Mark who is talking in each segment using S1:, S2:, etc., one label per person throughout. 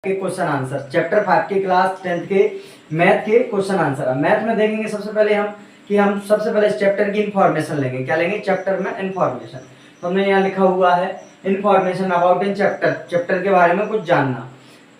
S1: के question answer chapter 5 के class 10th के मैथ के क्वेश्चन आंसर। मैथ में देखेंगे सबसे पहले हम सबसे पहले इस चैप्टर की इंफॉर्मेशन लेंगे। क्या लेंगे? चैप्टर में इंफॉर्मेशन। तो हमने यहाँ लिखा हुआ है इंफॉर्मेशन अबाउट इन चैप्टर के बारे में कुछ जानना।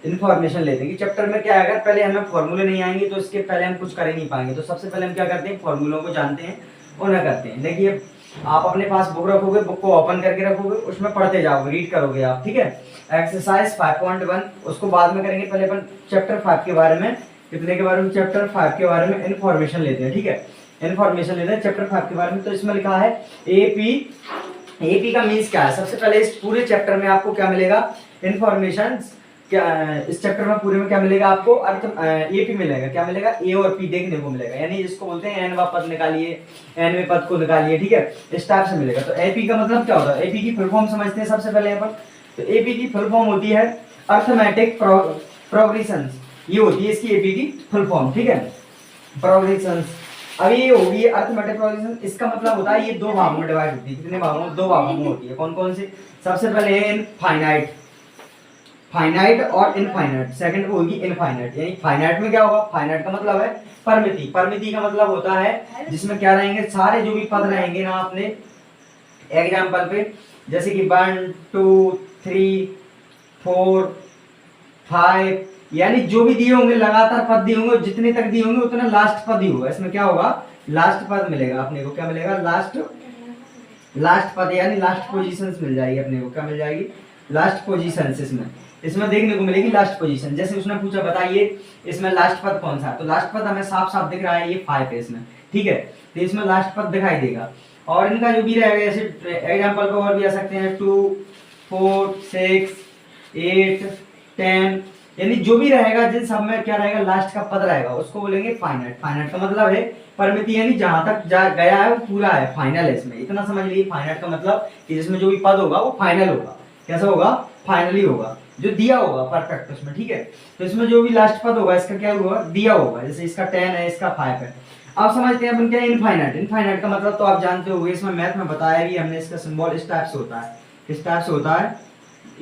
S1: इन्फॉर्मेशन लेते हैं कि चैप्टर में क्या है। अगर पहले हमें फॉर्मूले नहीं आएंगे तो इसके पहले हम कुछ कर ही नहीं पाएंगे। तो सबसे पहले हम क्या करते हैं, फॉर्मूलों को जानते हैं, उन्हें करते हैं। देखिए, आप अपने पास बुक रखोगे, बुक को ओपन करके रखोगे, उसमें पढ़ते जाओगे, रीड करोगे आप, ठीक है। एक्सरसाइज 5.1 उसको बाद में करेंगे। पहले अपन चैप्टर 5 के बारे में, कितने के बारे में? चैप्टर 5 के बारे में इन्फॉर्मेशन लेते हैं, ठीक है। इन्फॉर्मेशन लेते हैं चैप्टर 5 के बारे में। तो इसमें लिखा है एपी का मीन्स क्या है। सबसे पहले इस पूरे चैप्टर में आपको क्या मिलेगा? इन्फॉर्मेशन। क्या इस चैप्टर में पूरे में क्या मिलेगा आपको? अर्थ एपी मिलेगा। क्या मिलेगा? ए और पी देखने को मिलेगा। यानी जिसको बोलते हैं एनवा पद निकालिए, एनवे पद को निकालिए, ठीक है, इस टाइप से मिलेगा। तो एपी का मतलब क्या होता है? एपी की फुल फॉर्म समझते हैं सबसे पहले अपन। तो एपी की फुल फॉर्म होती है अर्थमेटिक प्रोग्रेशन। ये होती है इसकी एपी की फुल फॉर्म, ठीक है, प्रोग्रेशन। अब ये होगी अर्थमेटिक प्रोग्रेशन। इसका मतलब होता है ये दो भागों में डिवाइड होती है। कितने भागों में? दो भागों में होती है। कौन कौन से? सबसे पहले है इनफाइनाइट, फाइनाइट और इनफाइनाइट। सेकंड होगी इनफाइनाइट। यानी फाइनाइट में क्या होगा? फाइनाइट का मतलब है परिमिति। परिमिति का मतलब होता है जिसमें क्या रहेंगे, सारे जो भी पद रहेंगे ना अपने एग्जाम्पल पे, जैसे कि 1 2 3 4 5, यानी जो भी दिए होंगे लगातार पद दिए होंगे, जितने तक दिए होंगे उतना लास्ट पद ही होगा। इसमें क्या होगा? लास्ट पद मिलेगा अपने को। क्या मिलेगा? लास्ट पद, यानी लास्ट पोजीशंस मिल जाएगी अपने को। क्या मिल जाएगी? Last positions. इसमें देखने को मिलेगी लास्ट पोजीशन। जैसे उसने पूछा बताइए इसमें लास्ट पद कौन सा है, तो लास्ट पद हमें साफ साफ दिख रहा है, ये 5 है इसमें, ठीक है। तो इसमें लास्ट पद दिखाई देगा। और इनका जो भी रहेगा, जैसे एग्जांपल पे और भी आ सकते हैं 2 4 6 8 10, यानी जो भी रहेगा जिन सब में क्या रहेगा, लास्ट का पद रहेगा, उसको बोलेंगे फाइनाइट। फाइनाइट का मतलब है परिमिति, यानी जहां तक गया है वो पूरा है, फाइनल है। इसमें इतना समझ लीजिए फाइनाइट का मतलब कि जिसमें जो भी पद होगा वो फाइनल होगा। कैसा होगा? फाइनली होगा, जो दिया होगा परफेक्ट उसमें, ठीक है। तो इसमें जो भी लास्ट पद होगा इसका क्या होगा? दिया होगा। जैसे इसका 10 है, इसका 5 है। अब समझते हैं अपन क्या इनफाइनाइट। इनफाइनाइट का मतलब तो आप जानते होंगे, इसमें मैथ में बताया भी हमने। इसका सिंबल इस टाइप से होता है, किस टाइप से होता है?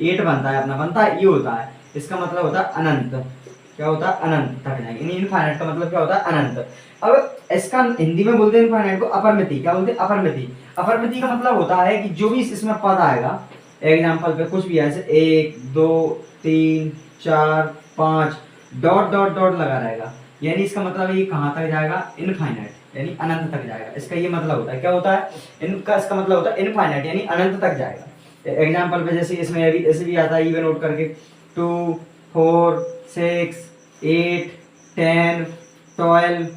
S1: 8 बनता है अपना, बनता है, ये होता है। इसका मतलब होता है अनंत। क्या होता है? अनंत तक जाएंगे। इनफाइनाइट का मतलब क्या होता है? अनंत। अब इसका हिंदी में बोलते हैं इनफाइनाइट को अपरिमिति। क्या बोलते हैं? अपरिमिति। अपरिमिति का मतलब होता है कि जो भी इसमें पद आएगा, एग्जाम्पल पे कुछ भी ऐसे 1 2 3 4 5 डॉट डॉट डॉट लगा रहेगा, यानी इसका मतलब ये कहाँ तक जाएगा? इनफाइनाइट, यानी अनंत तक जाएगा। इसका ये मतलब होता है। क्या होता है इनका? इसका मतलब होता है इनफाइनाइट, यानी अनंत तक जाएगा। एग्जाम्पल पे जैसे इसमें अभी ऐसे भी आता है, ये नोट करके 2 4 6 8 10 12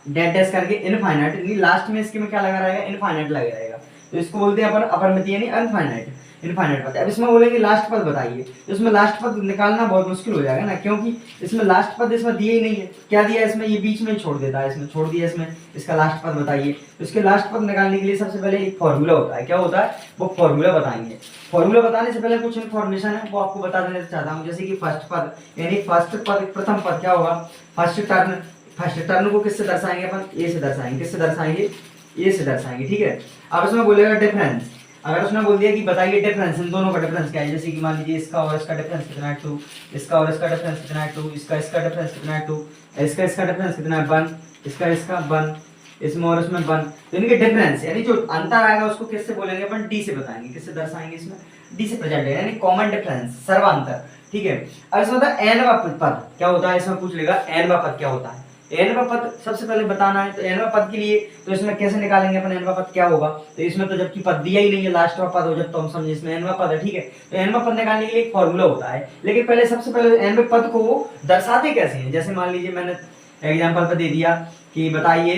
S1: डैश करके इनफाइनाइट, यानी लास्ट में इसके में क्या लगा रहेगा? इनफाइनाइट लगा रहेगा। तो इसको बोलते हैं अपन अपरिमिति, यानी अनफाइनाइट। इनफाइनाइट पद। अब इसमें बोलेंगे लास्ट पद बताइए, तो इसमें लास्ट पद निकालना बहुत मुश्किल हो जाएगा ना, क्योंकि इसमें लास्ट पद इसमें दिए ही नहीं है। क्या दिया है इसमें? ये बीच में छोड़ देता है, इसमें छोड़ दिया इसमें, इसका लास्ट पद बताइए। तो इसके लास्ट पद निकालने के लिए सबसे पहले एक फॉर्मूला होता है। क्या होता है? वो फॉर्मूला बताएंगे। फॉर्मूला बताने से पहले कुछ इन्फॉर्मेशन है वो आपको बता देना चाहता हूँ। जैसे कि फर्स्ट पद, यानी फर्स्ट पद, प्रथम पद क्या होगा? First turn. फर्स्ट टर्न को किससे दर्शाएंगे अपन? ए से दर्शाएंगे। किससे दर्शाएंगे? ए से दर्शाएंगे, ठीक है। अब इसमें बोलेगा डिफरेंस। अगर उसने बोल दिया कि बताइए डिफरेंस, इन दोनों का डिफरेंस क्या है, जैसे कि मान लीजिए इसका और इसका डिफरेंस कितना है 2, इसका और इसका डिफरेंस कितना है 2, इसका डिफरेंस कितना है 2, इसका डिफरेंस कितना है 1, इसका 1, इसमें और इसमें 1। तो इनके डिफरेंस, यानी जो अंतर आएगा उसको किससे बोलेंगे अपन? डी से बताएंगे। किससे दर्शाएंगे? इसमें डी से प्रेजेंट है, यानी कॉमन डिफरेंस, सर्वांतर, ठीक है। अब इसमें होता है एनवा पद। क्या होता है? इसमें पूछ लेगा एनवा पद क्या होता है। एनवा पद सबसे पहले बताना है। तो एनवा पद के लिए तो इसमें कैसे निकालेंगे अपन? एनवा पद क्या होगा? तो इसमें तो जबकि पद दिया ही नहीं है, लास्ट में पद हो जब तो हम समझे इसमें एनवा पद है, ठीक है। तो एनवा पद निकालने के लिए एक फॉर्मूला होता है, लेकिन पहले सबसे पहले एनवा पद को दर्शाते कैसे हैं? जैसे मान लीजिए मैंने एग्जांपल पे दे दिया कि बताइए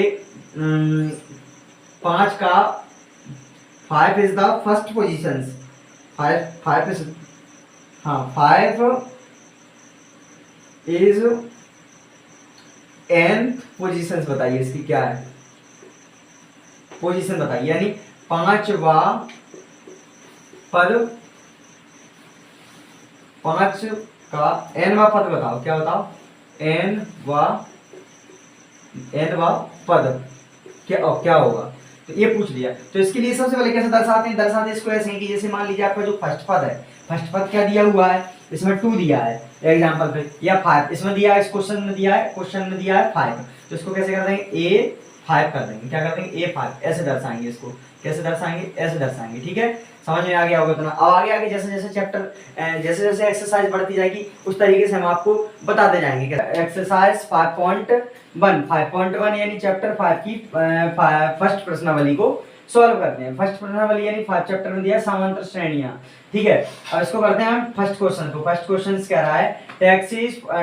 S1: 5 का 5 is the first position. 5 is, हाँ, 5 इज nth पोजीशन बताइए इसकी क्या है? पोजीशन बताइए, यानी 5वां पद, 5 का nवां पद बताओ। क्या बताओ? nवां पद क्या होगा? तो ये पूछ लिया। तो इसके लिए सबसे पहले कैसे दर्शाते हैं? दर्शाते इसको ऐसे हैं कि जैसे मान लीजिए आपका जो फर्स्ट पद है, फर्स्ट पद क्या दिया हुआ है? इसमें 2 दिया है एग्जांपल पे, या 5 इसमें दिया है, इस क्वेश्चन में दिया है, क्वेश्चन में दिया है 5, तो इसको कैसे कर देंगे, A5 कर देंगे, क्या कर देंगे A5, ऐसे दर्शाएंगे इसको, कैसे दर्शाएंगे, ऐसे दर्शाएंगे। ठीक है, समझ में आ गया होगा इतना। अब आगे आगे जैसे जैसे चैप्टर जैसे जैसे एक्सरसाइज बढ़ती जाएगी उस तरीके से हम आपको बताते जाएंगे। एक्सरसाइज 5.1 यानी चैप्टर 5 की फर्स्ट प्रश्नावली को सॉल्व करते हैं। फर्स्ट प्रश्नावली यानी 5 चैप्टर में दिया समांतर श्रेणियां। ठीक है, अब इसको करते हैं हम फर्स्ट क्वेश्चन को। फर्स्ट क्वेश्चन कह रहा है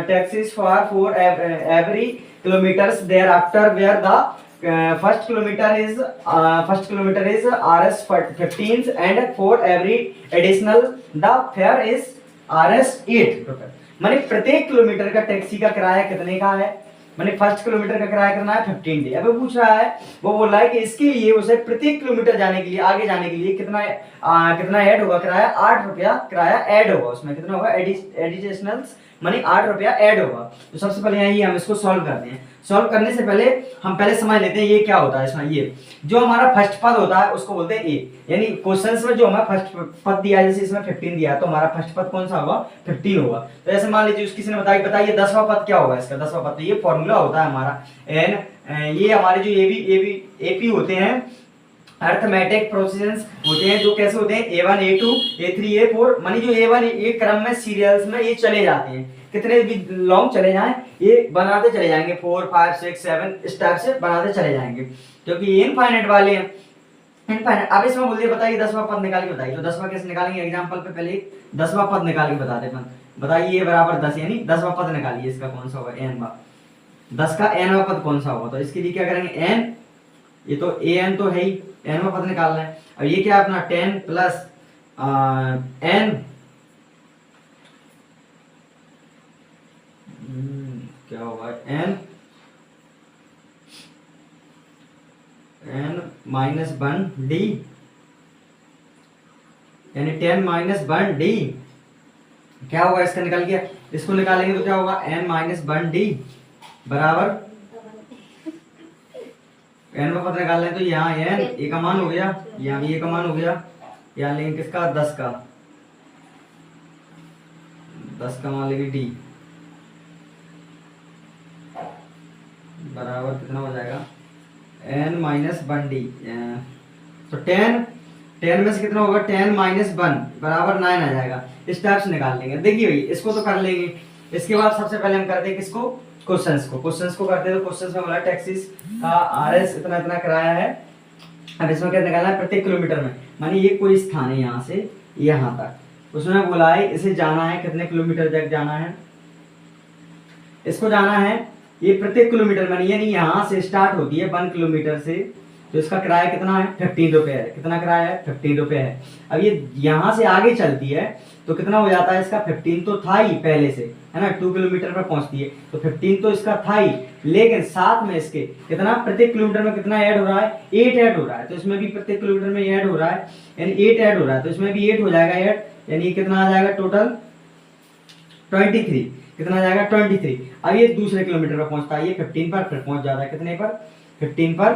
S1: taxis for every kilometres thereafter where the first kilometer is Rs 15 and for every additional the fare is Rs 8 रुपए। माने प्रत्येक किलोमीटर का टैक्सी का किराया कितने का है, माने फर्स्ट किलोमीटर का किराया कितना है 15 डी। अब पूछ रहा है, वो बोल रहा है कि इसके लिए उसे प्रत्येक किलोमीटर जाने के लिए, आगे जाने के लिए कितना ऐड होगा किराया, 8 रुपया किराया ऐड होगा, उसमें कितना होगा एडिशनल माने 8 रुपया ऐड होगा। तो सबसे पहले यही हम इसको सॉल्व करते हैं। सॉल्व करने से पहले हम पहले समझ लेते हैं ये क्या होता है। इसमें ये जो हमारा फर्स्ट पद होता है उसको बोलते हैं ए, यानी क्वेश्चंस में जो हमारा फर्स्ट पद दिया है, जैसे इसमें 15 दिया है तो हमारा फर्स्ट पद कौन सा होगा 15 होगा। तो ऐसे मान लीजिए किसी ने बताइए 10वां पद क्या होगा इसका, 10वां पद, तो ये फॉर्मूला होता है हमारा एन, ये हमारे जो एपी होते हैं अर्थमेटिक प्रोसीजंस होते हैं, जो कैसे होते हैं A1 A2 A3 A4, मानी जो A1 एक क्रम में सीरियल्स में ये चले जाते हैं, कितने भी लॉन्ग चले जाएं ये बनाते चले जाएंगे, 4 5 6 7 इस टाइप से बनाते चले जाएंगे, क्योंकि ये इनफाइनाइट वाले हैं इनफाइनाइट। अब इसमें बोलिए बताइए 10वां पद निकाल के बताइए, तो 10वां कैसे निकालेंगे, एग्जांपल पे पहले 10वां पद निकाल के बताते हैं। बताइए ये बराबर 10 यानी 10वां पद निकालिए, इसका कौन सा होगा n, 10 का nवां पद कौन सा होगा, तो इसके लिए क्या करेंगे n, ये तो an तो है ही, nवां पद निकालना है। अब ये क्या अपना 10 प्लस n क्या होगा n माइनस 1 d, यानी 10 माइनस 1 d क्या होगा, इसका निकाल के इसको निकालेंगे तो क्या होगा n माइनस 1 d बराबर n का पता निकालना है, तो यहाँ n ए का मान हो गया, यहाँ भी ए का मान हो गया, यहाँ लेंगे किसका 10 का मान लेंगे d बराबर कितना हो जाएगा n माइनस 1 d, तो 10 में से कितना होगा 10 माइनस 1 बराबर 9 आ जाएगा। इस टाइप से निकाल लेंगे। देखिए भाई इसको तो कर लेंगे, इसके बाद सबसे पहले हम करते हैं किसको, क्वेश्चंस को करते हैं। तो क्वेश्चंस में बोला टैक्सीज का आरएस इतना इतना किराया है। अब इसमें क्या निकालना है, प्रत्येक किलोमीटर में, मानी ये कोई स्थान है यहाँ से यहाँ तक, उसमें बोला है इसे जाना है कितने किलोमीटर तक जाना है, इसको जाना है ये प्रत्येक किलोमीटर में, यानी यहाँ से स्टार्ट होती है 1 किलोमीटर से, तो इसका किराया कितना है 15 रुपए है। कितना किराया है 15 रुपए है। अब ये यहाँ से आगे चलती है तो कितना हो जाता है इसका, 15 तो था ही पहले से, है ना, 2 किलोमीटर पर पहुंचती है तो 15 तो इसका था ही, लेकिन साथ में इसके कितना प्रत्येक किलोमीटर में कितना ऐड हो रहा है 8 ऐड हो रहा है, तो इसमें भी प्रत्येक किलोमीटर में ऐड हो रहा है, यानी 8 ऐड हो रहा है, तो इसमें भी 8 हो जाएगा ऐड, यानी कितना आ जाएगा टोटल 23, कितना आ जाएगा 23। अब ये दूसरे किलोमीटर पर पहुंचता है, ये 15 पर फिर पहुंच जाता है, कितने पर 15 पर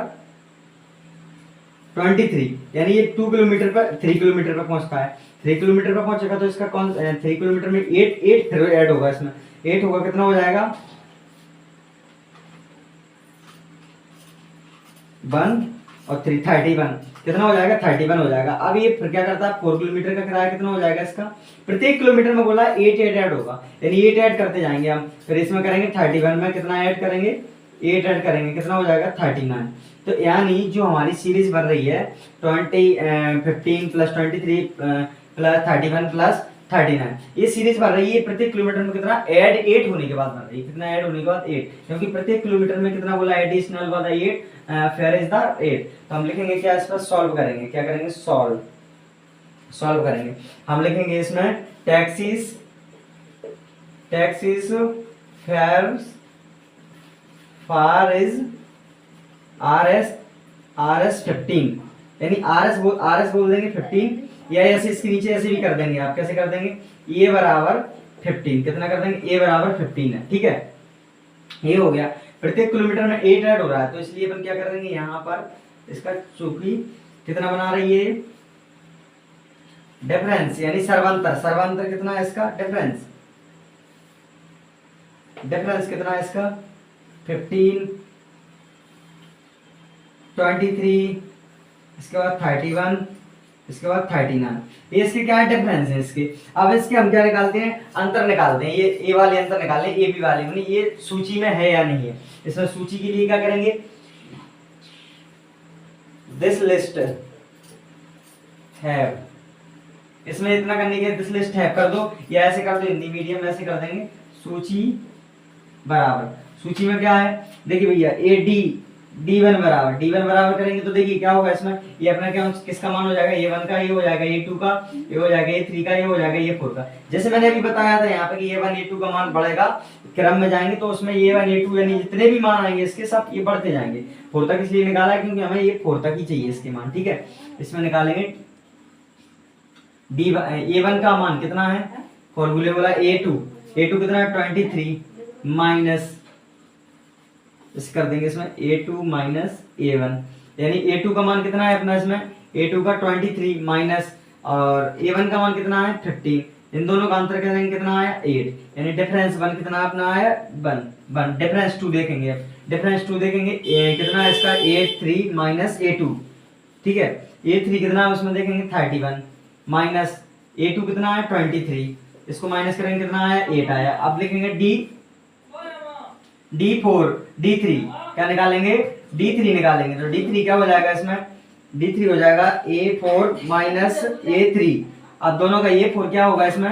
S1: 23, यानी ये 2 किलोमीटर पर 3 किलोमीटर पर पहुंचता है। 3 किलोमीटर पर पहुंचेगा तो इसका कौन 3 किलोमीटर में 8 फिर ऐड होगा, इसमें 8 होगा, कितना हो जाएगा 1 और 3 31, कितना हो जाएगा 31 हो जाएगा। अब ये फिर क्या करता है 4 किलोमीटर का किराया कितना हो जाएगा इसका, प्रत्येक किलोमीटर में बोला 8 ऐड होगा, यानी 8 ऐड करते जाएंगे हम, फिर इसमें करेंगे 31 में कितना ऐड करेंगे 8 ऐड करेंगे, कितना हो जाएगा 39। तो यानी जो हमारी सीरीज बन रही है 15 प्लस 23 प्लस 31 प्लस 39, ये सीरीज बन रही है प्रत्येक किलोमीटर में कितना ऐड 8 होने के बाद बन रही है, कितना ऐड होने के बाद 8, क्योंकि प्रत्येक किलोमीटर में कितना बोला एडिशनल वाला 8 फेयर इज द 8। तो हम लिखेंगे क्या, इस पर सॉल्व करेंगे, क्या करेंगे सॉल्व करेंगे। हम लिखेंगे इसमें taxis fares for is RS 15, यानी RS बोल देंगे 15, या ऐसे इसके नीचे ऐसे भी कर देंगे, आप कैसे कर देंगे A बराबर 15, कितना कर देंगे A बराबर 15 है, ठीक है, ये हो गया। प्रत्येक किलोमीटर में 8 ऐड हो रहा है, तो इसलिए अपन क्या कर देंगे यहाँ पर इसका चूंकि कितना बना रही है डिफरेंस यानी सर्वांतर, सर्वांतर कितना है इसका, डिफरेंस, डिफरेंस कितना है इसका 15, 23, इसके बाद 31, इसके बाद 39, ये इसके क्या है, डिफरेंस है इसके। अब इसके हम क्या निकालते हैं, अंतर निकालते हैं, ये ए वाले अंतर निकालें, ए बी वाले में ये सूची में है या नहीं है। इसमें सूची के लिए क्या करेंगे, दिस लिस्ट हैव, इसमें इतना करने के दिस लिस्ट हैव कर दो, या ऐसे कर दो, हिंदी मीडियम ऐसे कर देंगे, सूची बराबर, सूची में क्या है देखिए भैया ए डी, D1 बराबर, D1 बराबर करेंगे तो देखिए क्या होगा इसमें, ये अपना क्या किसका मान हो जाएगा, A1 का, ये हो जाएगा A2 का, ये हो जाएगा A3 का, ये हो जाएगा A4 का। जैसे मैंने अभी बताया था यहाँ पे कि A1 A2 का मान बढ़ेगा, क्रम में जाएंगे तो उसमें A1 A2 यानी जितने भी मान आएंगे इसके सब ये बढ़ते जाएंगे। 4 तक इसलिए निकाला है क्योंकि हमें ये 4 तक ही चाहिए इसके मान, ठीक है। इसमें निकालेंगे A1 का मान कितना है, फॉर्मूले बोला A2 कितना है 23 माइनस, इस कर देंगे इसमें A2 माइनस A1, यानी A2 का मान कितना है अपना, इसमें A2 का 23 माइनस और A1 का मान कितना है 15, इन दोनों का अंतर करेंगे कितना आया 8, यानी डिफरेंस 1 कितना अपना आया 1, डिफरेंस 2 देखेंगे, डिफरेंस 2 देखेंगे कितना है इसका A3 माइनस A2, ठीक है। A3 कितना है उसमें देखेंगे 31 माइनस A2 कितना है 23, इसको माइनस करेंगे कितना आया 8 आया। अब लिखेंगे D4 D3 क्या निकालेंगे, D3 निकालेंगे तो D3 क्या हो जाएगा इसमें, D3 हो जाएगा A4 माइनस A3। अब दोनों का A4 क्या होगा इसमें,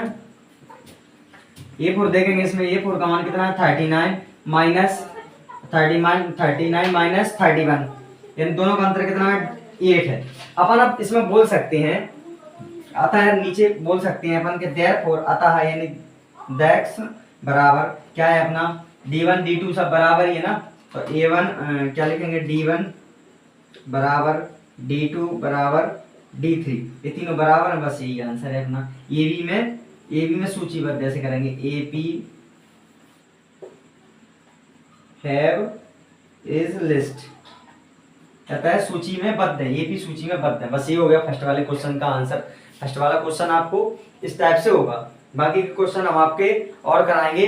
S1: A4 देखेंगे इसमें A4 का मान कितना है 39 माइनस 39 माइनस 31, यानी दोनों का अंतर कितना है 8 है। अपन अब इसमें बोल सकते हैं, आता है नीचे बोल सकते हैं अपन के therefore आता है, यानी दैट्स बराबर क्या है अपना D1 D2 सब बराबर ही है ना, तो A1 क्या लिखेंगे D1 बराबर D2 बराबर D3, ये तीनों बराबर है, बस यही आंसर है अपना। ए बी में सूचीबद्ध ऐसे करेंगे, AP हैव इज लिस्ट, कहता है सूची में बद्ध है, AP सूची में बद्ध है, बस ये हो गया फर्स्ट वाले क्वेश्चन का आंसर। फर्स्ट वाला क्वेश्चन आपको इस टाइप से होगा, बाकी के क्वेश्चन हम आपके और कराएंगे